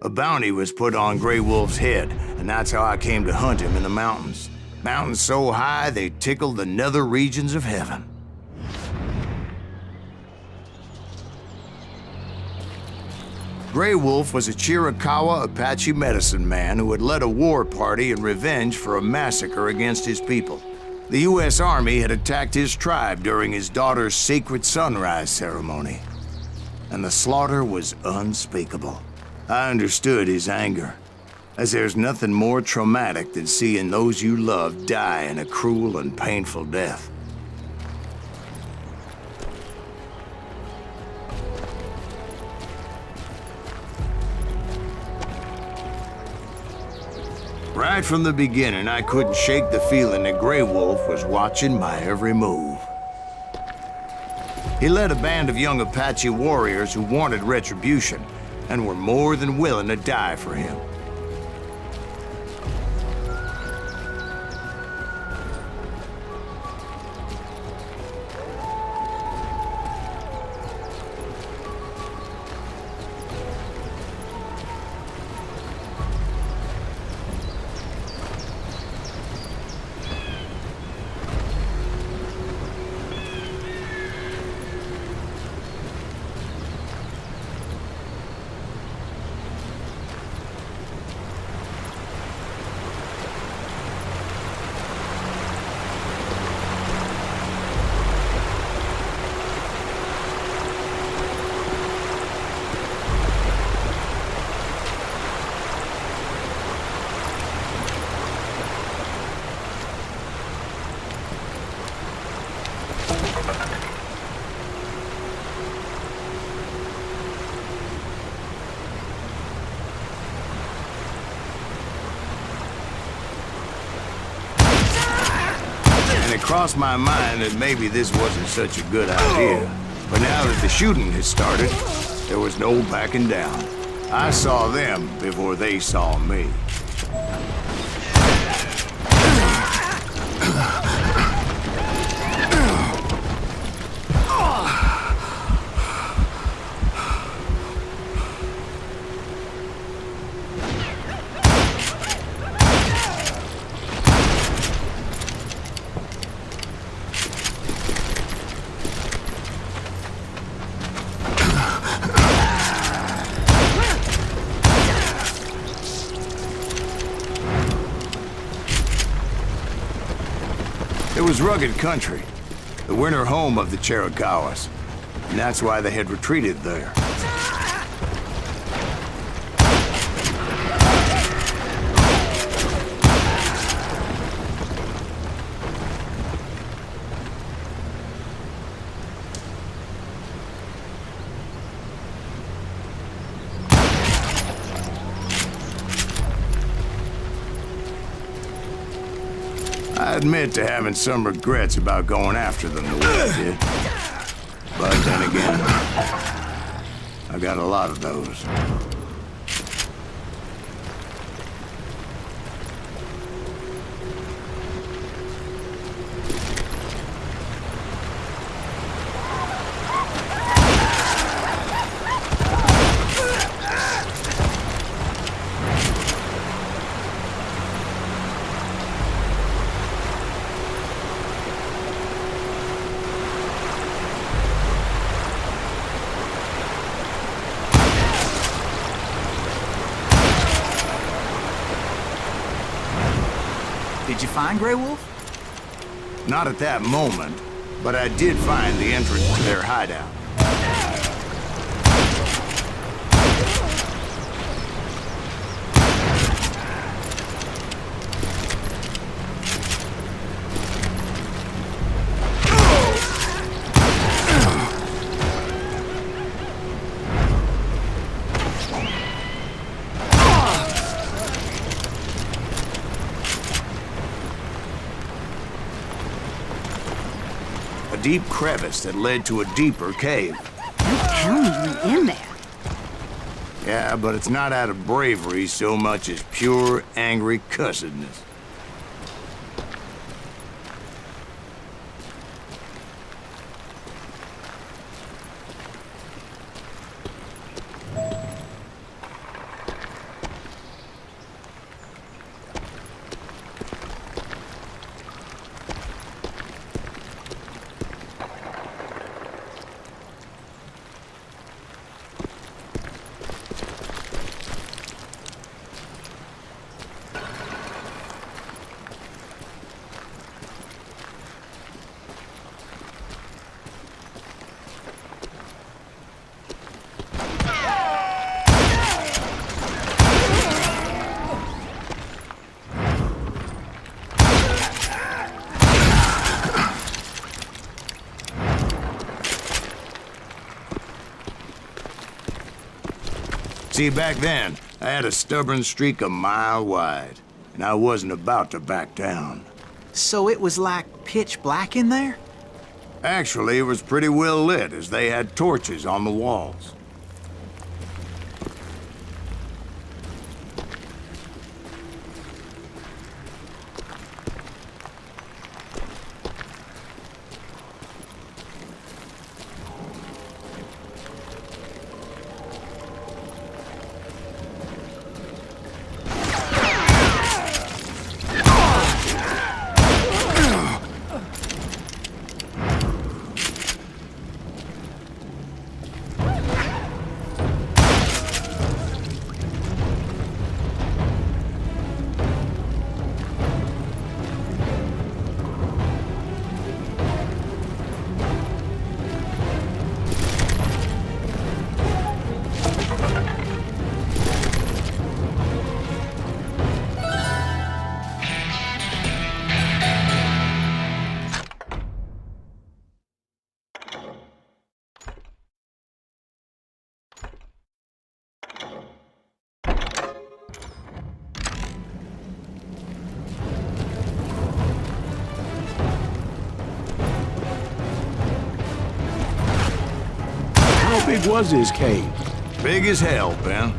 A bounty was put on Grey Wolf's head, and that's how I came to hunt him in the mountains. Mountains so high they tickled the nether regions of heaven. Grey Wolf was a Chiricahua Apache medicine man who had led a war party in revenge for a massacre against his people. The U.S. Army had attacked his tribe during his daughter's sacred sunrise ceremony, and the slaughter was unspeakable. I understood his anger, as there's nothing more traumatic than seeing those you love die in a cruel and painful death. Right from the beginning, I couldn't shake the feeling that Grey Wolf was watching my every move. He led a band of young Apache warriors who wanted retribution and were more than willing to die for him. It crossed my mind that maybe this wasn't such a good idea. But now that the shooting had started, there was no backing down. I saw them before they saw me. It was rugged country, the winter home of the Chiricahuas, and that's why they had retreated there. I admit to having some regrets about going after them the way I did. But then again, I got a lot of those. Did you find Grey Wolf? Not at that moment, but I did find the entrance to their hideout. A deep crevice that led to a deeper cave. You pounded me in there. Yeah, but it's not out of bravery so much as pure, angry cussedness. See, back then, I had a stubborn streak a mile wide, and I wasn't about to back down. So it was like pitch black in there? Actually, it was pretty well lit, as they had torches on the walls. How big was this cave? Big as hell, Ben.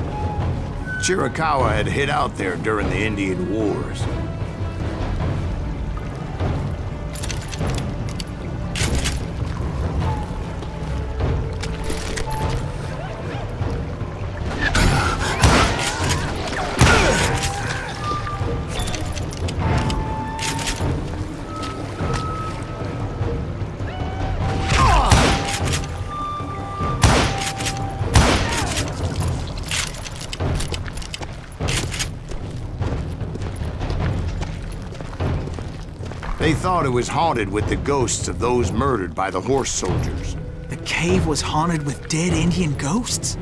Chiricahua had hid out there during the Indian Wars. They thought it was haunted with the ghosts of those murdered by the horse soldiers. The cave was haunted with dead Indian ghosts?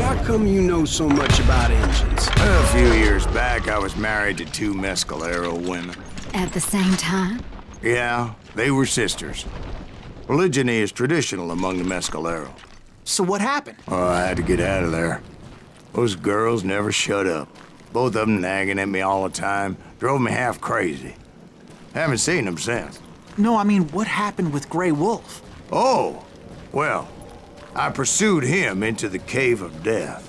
How come you know so much about engines? A few years back, I was married to two Mescalero women. At the same time? Yeah, they were sisters. Polygyny is traditional among the Mescalero. So what happened? Oh, I had to get out of there. Those girls never shut up. Both of them nagging at me all the time. Drove me half crazy. Haven't seen them since. No, I mean, what happened with Grey Wolf? Oh, well, I pursued him into the Cave of Death.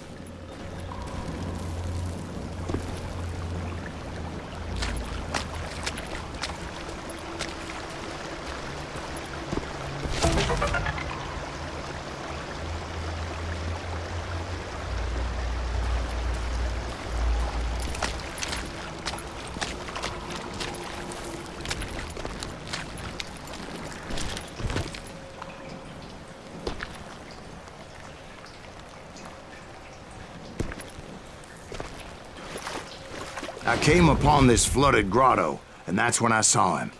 I came upon this flooded grotto, and that's when I saw him.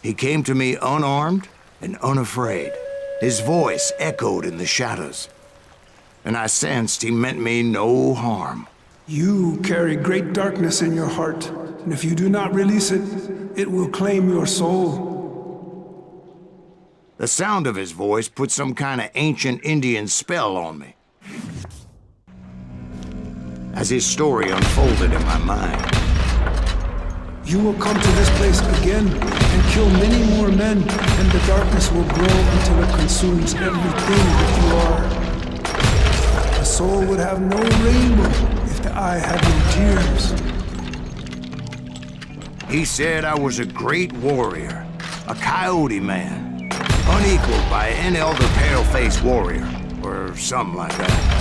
He came to me unarmed and unafraid. His voice echoed in the shadows. and I sensed he meant me no harm. You carry great darkness in your heart, and if you do not release it, it will claim your soul. The sound of his voice put some kind of ancient Indian spell on me. As his story unfolded in my mind, You will come to this place again and kill many more men, and the darkness will grow until it consumes everything that you are. The soul would have no rainbow if the eye had no tears. he said I was a great warrior, a coyote man, unequaled by any other pale-faced warrior, or something like that.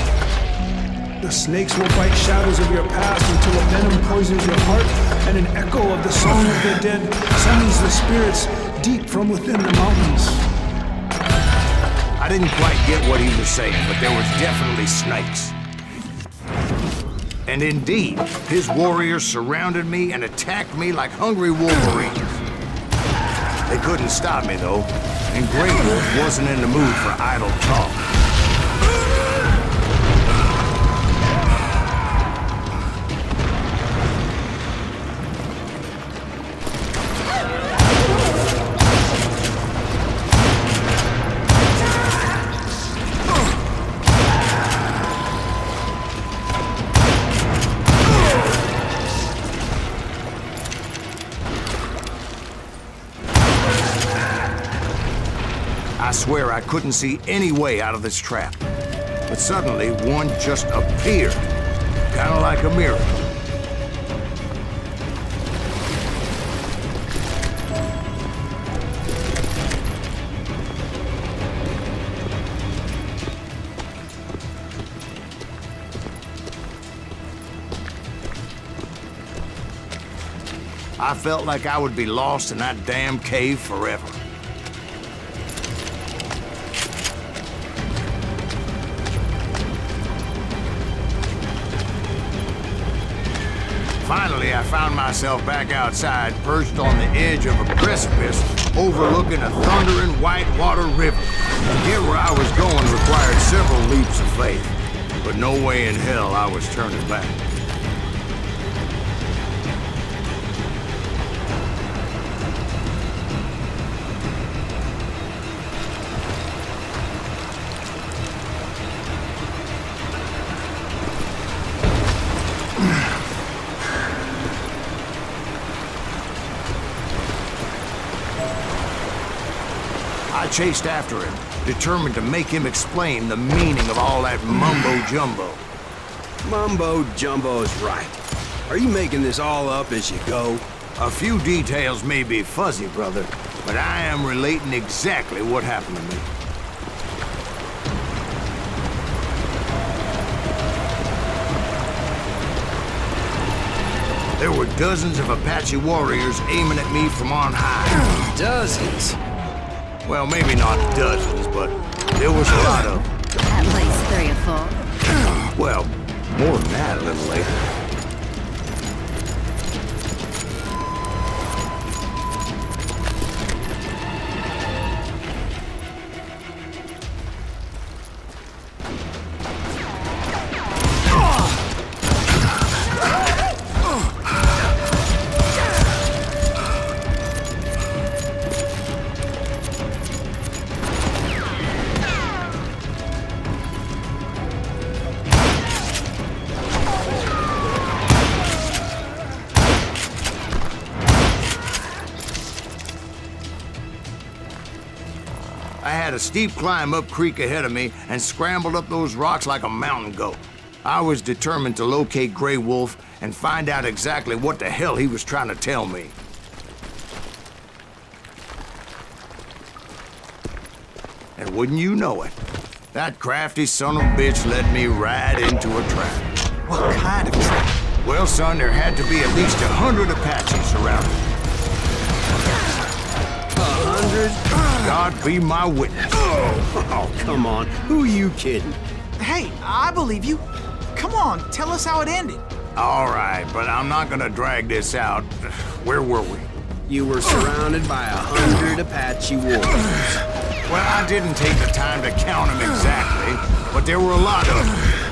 The snakes will bite shadows of your past until a venom poisons your heart, and an echo of the song of the dead summons the spirits deep from within the mountains. I didn't quite get what he was saying, but there was definitely snakes. And indeed, his warriors surrounded me and attacked me like hungry wolverines. They couldn't stop me, though, and Grey Wolf wasn't in the mood for idle talk. I swear I couldn't see any way out of this trap. But suddenly, one just appeared. Kind of like a miracle. I felt like I would be lost in that damn cave forever. Finally, I found myself back outside, perched on the edge of a precipice, overlooking a thundering whitewater river. To get where I was going required several leaps of faith, but no way in hell I was turning back. I chased after him, determined to make him explain the meaning of all that mumbo-jumbo. Mumbo-jumbo's right. Are you making this all up as you go? A few details may be fuzzy, brother, but I am relating exactly what happened to me. There were dozens of Apache warriors aiming at me from on high. Dozens? Well, maybe not dozens, but there was a lot of them. At least 3 or 4. Well, more than that a little later. I had a steep climb up creek ahead of me and scrambled up those rocks like a mountain goat. I was determined to locate Grey Wolf and find out exactly what the hell he was trying to tell me. And wouldn't you know it, that crafty son of a bitch led me right into a trap. What kind of trap? Well, son, there had to be at least 100 Apaches surrounded. 100? God be my witness. Oh, come on. Who are you kidding? Hey, I believe you. Come on, tell us how it ended. All right, but I'm not gonna drag this out. Where were we? You were surrounded by 100 Apache warriors. Well, I didn't take the time to count them exactly, but there were a lot of them.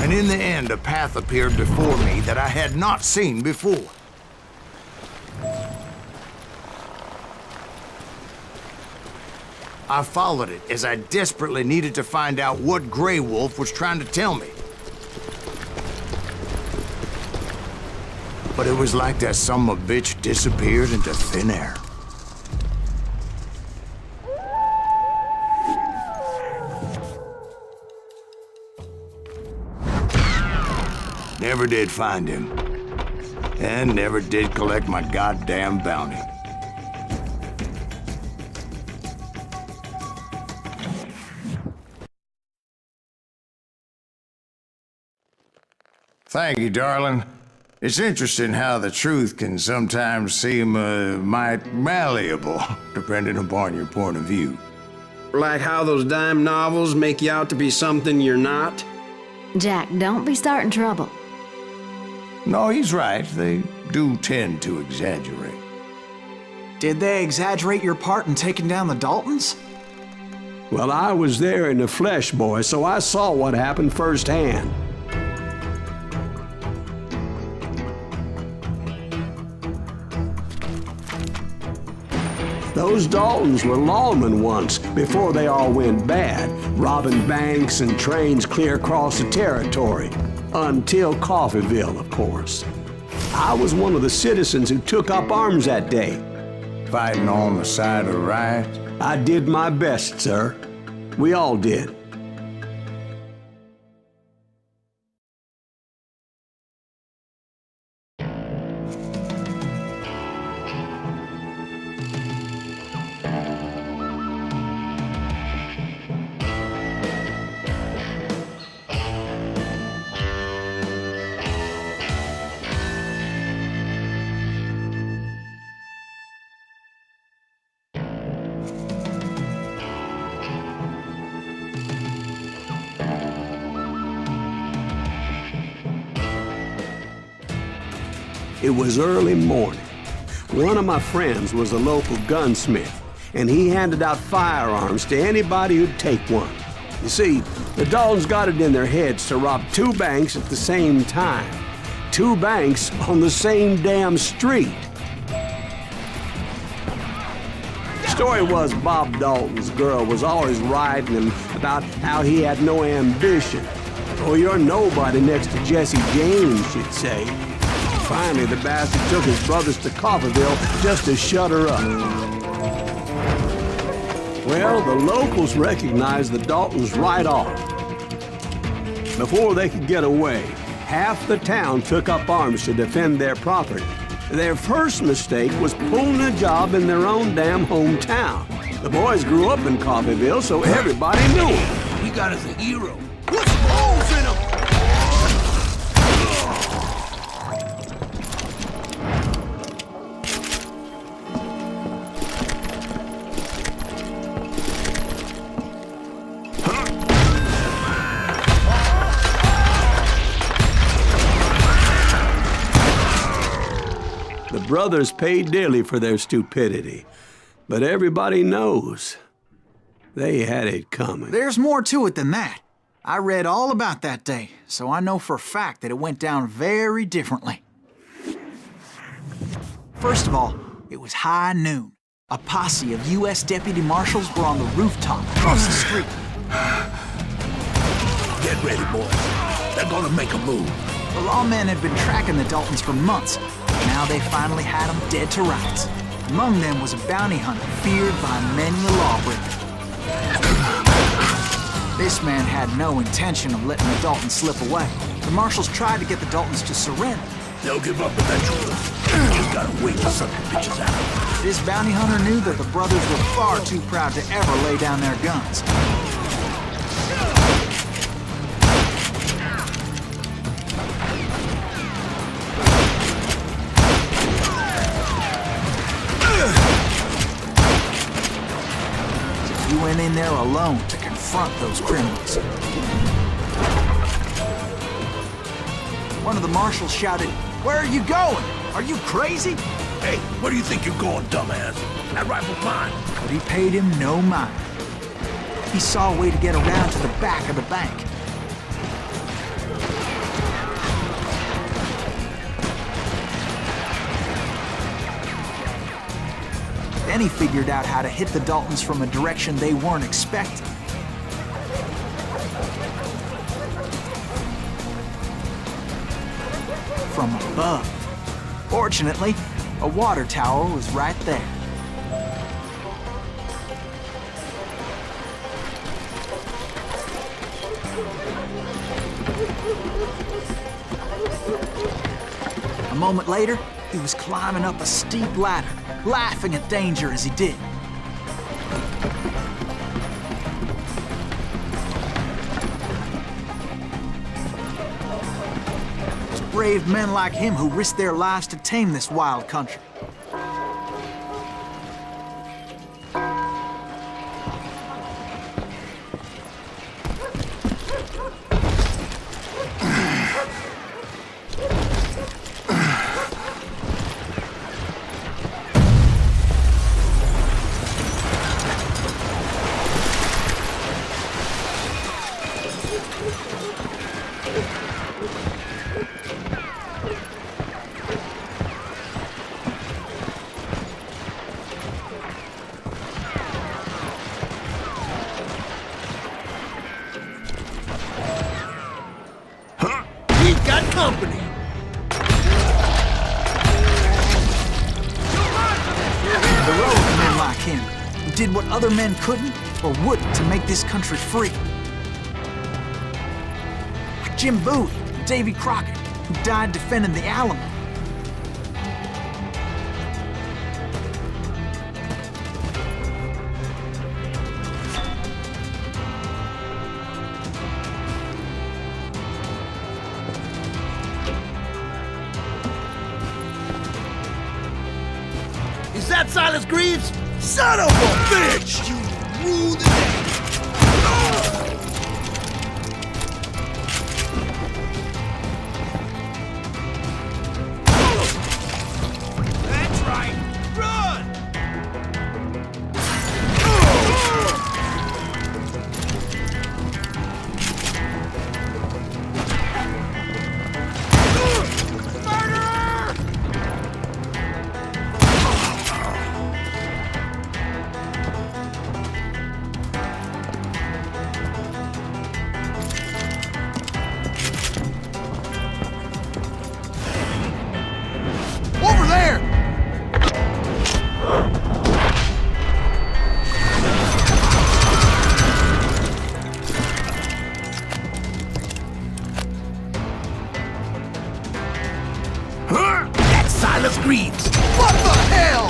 And in the end, a path appeared before me that I had not seen before. I followed it as I desperately needed to find out what Grey Wolf was trying to tell me. But it was like that son of a bitch disappeared into thin air. Never did find him. And never did collect my goddamn bounty. Thank you, darling. It's interesting how the truth can sometimes seem, might malleable, depending upon your point of view. Like how those dime novels make you out to be something you're not? Jack, don't be starting trouble. No, he's right. They do tend to exaggerate. Did they exaggerate your part in taking down the Daltons? Well, I was there in the flesh, boy, so I saw what happened firsthand. Those Daltons were lawmen once, before they all went bad, robbing banks and trains clear across the territory. Until Coffeeville, of course. I was one of the citizens who took up arms that day. Fighting on the side of right? I did my best, sir. We all did. It was early morning. One of my friends was a local gunsmith, and he handed out firearms to anybody who'd take one. You see, the Daltons got it in their heads to rob 2 banks at the same time. 2 banks on the same damn street. Story was Bob Dalton's girl was always writing him about how he had no ambition. Oh, you're nobody next to Jesse James, she'd say. Finally, the bastard took his brothers to Coffeyville just to shut her up. Well, the locals recognized the Daltons right off. Before they could get away, half the town took up arms to defend their property. Their first mistake was pulling a job in their own damn hometown. The boys grew up in Coffeyville, so everybody knew him. We got us a hero. Put some holes in him! The brothers paid dearly for their stupidity, but everybody knows they had it coming. There's more to it than that. I read all about that day, so I know for a fact that it went down very differently. First of all, it was high noon. A posse of U.S. deputy marshals were on the rooftop across the street. Get ready, boys. They're gonna make a move. The lawmen had been tracking the Daltons for months. Now they finally had them dead to rights. Among them was a bounty hunter feared by many a lawbreaker. This man had no intention of letting the Daltons slip away. The marshals tried to get the Daltons to surrender. They'll give up eventually. Just gotta wait till something bitches out. This bounty hunter knew that the brothers were far too proud to ever lay down their guns. He went in there alone to confront those criminals. One of the marshals shouted, "Where are you going? Are you crazy?" Hey, where do you think you're going, dumbass? That rifle's mine. But he paid him no mind. He saw a way to get around to the back of the bank. Then he figured out how to hit the Daltons from a direction they weren't expecting. From above. Fortunately, a water tower was right there. A moment later, he was climbing up a steep ladder, laughing at danger as he did. It's brave men like him who risked their lives to tame this wild country. He's got company. Heroic men like him, who did what other men couldn't or wouldn't to make this country free. Like Jim Bowie and Davy Crockett, who died defending the Alamo. Is that Silas Greaves? Son of a bitch! You rule the day. That's right. Run! Greaves! What the hell?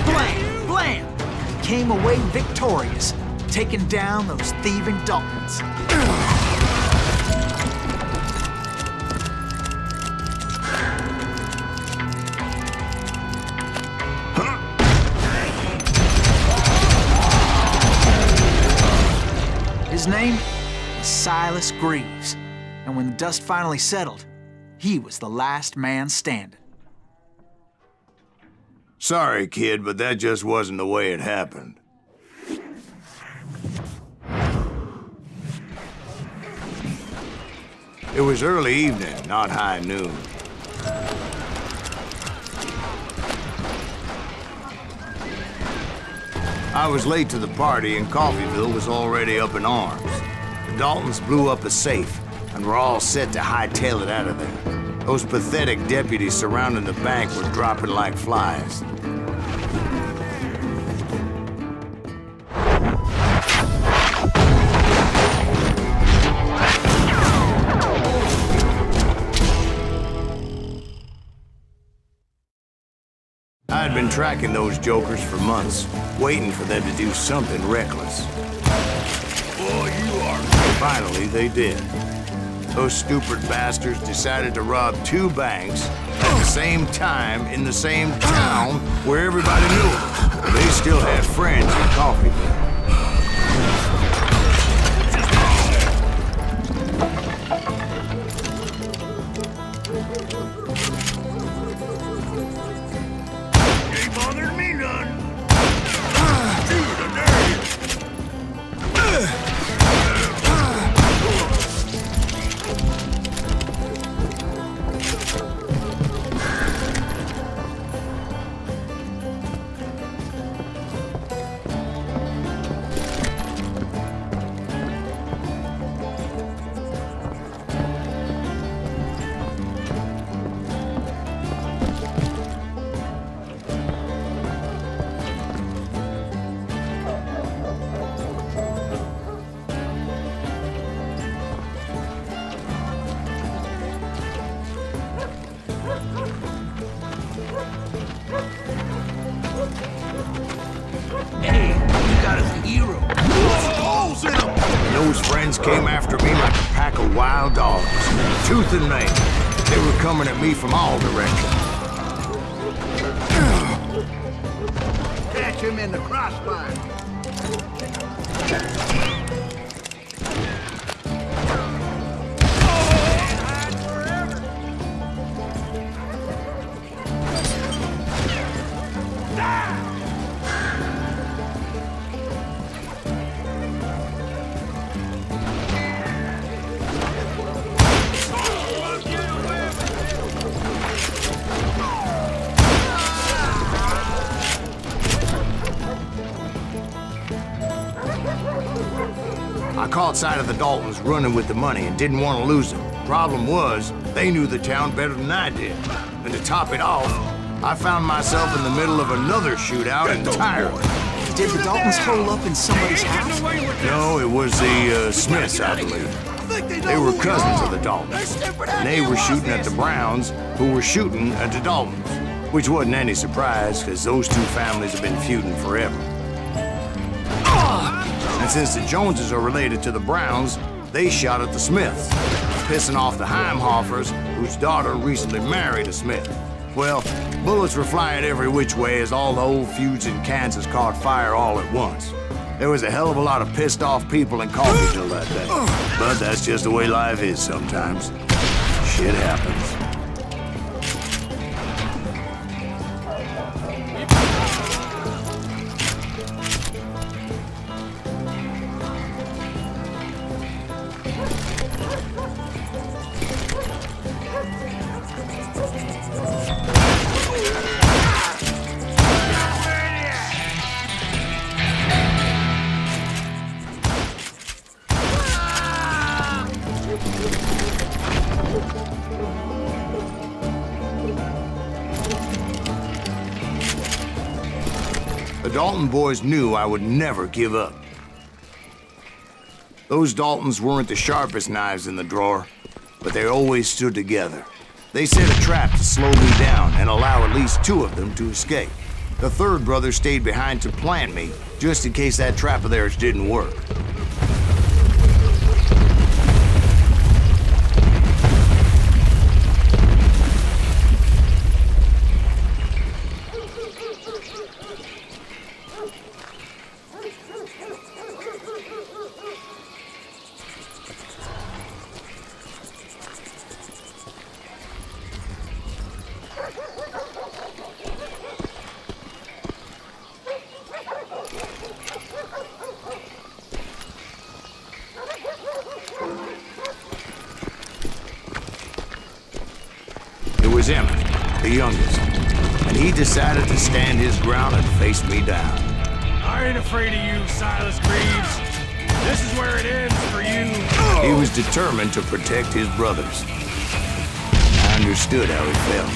Blam! Blam! Came away victorious, taking down those thieving Daltons. His name was Silas Greaves, and when the dust finally settled, he was the last man standing. Sorry, kid, but that just wasn't the way it happened. It was early evening, not high noon. I was late to the party, and Coffeyville was already up in arms. The Daltons blew up a safe, and were all set to hightail it out of there. Those pathetic deputies surrounding the bank were dropping like flies. I had been tracking those jokers for months, waiting for them to do something reckless. Boy, you are... Finally, they did. Those stupid bastards decided to rob 2 banks at the same time in the same town where everybody knew them. They still had friends in Coffeyville. Ain't bothered me none. Those friends came after me like a pack of wild dogs, tooth and nail. They were coming at me from all directions. Catch him in the crossfire. I caught sight of the Daltons running with the money and didn't want to lose them. Problem was, they knew the town better than I did. And to top it off, I found myself in the middle of another shootout entirely. Did the Daltons hole up in somebody's house? No, it was the Smiths, I believe. They were cousins of the Daltons. And they were shooting at the Browns, who were shooting at the Daltons. Which wasn't any surprise, because those 2 families have been feuding forever. And since the Joneses are related to the Browns, they shot at the Smiths, pissing off the Heimhoffers, whose daughter recently married a Smith. Well, bullets were flying every which way as all the old feuds in Kansas caught fire all at once. There was a hell of a lot of pissed off people in Coffeyville that day. But that's just the way life is sometimes. Shit happens. The Dalton boys knew I would never give up. Those Daltons weren't the sharpest knives in the drawer, but they always stood together. They set a trap to slow me down and allow at least 2 of them to escape. The third brother stayed behind to plant me, just in case that trap of theirs didn't work. It was Emmett, the youngest, and he decided to stand his ground and face me down. I ain't afraid of you, Silas Greaves. This is where it ends for you. He was determined to protect his brothers. I understood how he felt.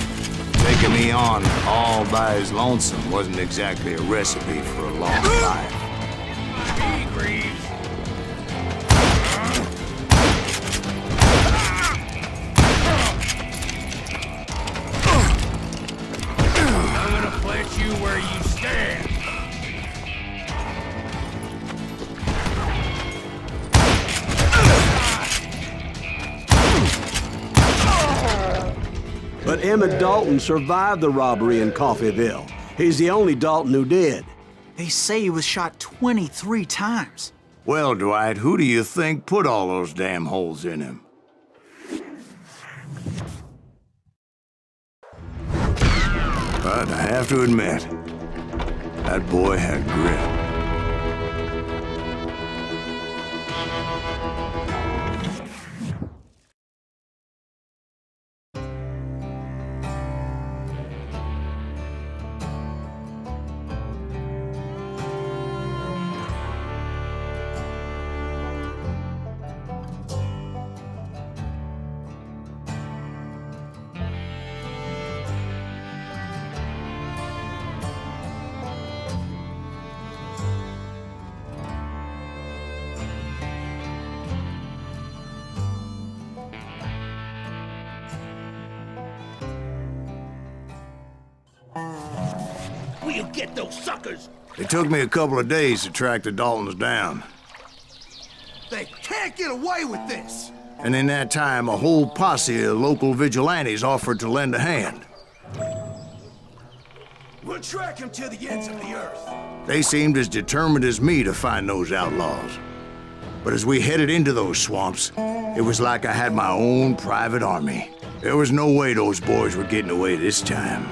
Taking me on all by his lonesome wasn't exactly a recipe for a long life. Me, Greaves. I'm gonna plant you where you stand. But Emmett Dalton survived the robbery in Coffeyville. He's the only Dalton who did. They say he was shot 23 times. Well, Dwight, who do you think put all those damn holes in him? But I have to admit, that boy had grit. We'll get those suckers. It took me a couple of days to track the Daltons down. They can't get away with this. And in that time, a whole posse of local vigilantes offered to lend a hand. We'll track him to the ends of the earth. They seemed as determined as me to find those outlaws. But as we headed into those swamps, it was like I had my own private army. There was no way those boys were getting away this time.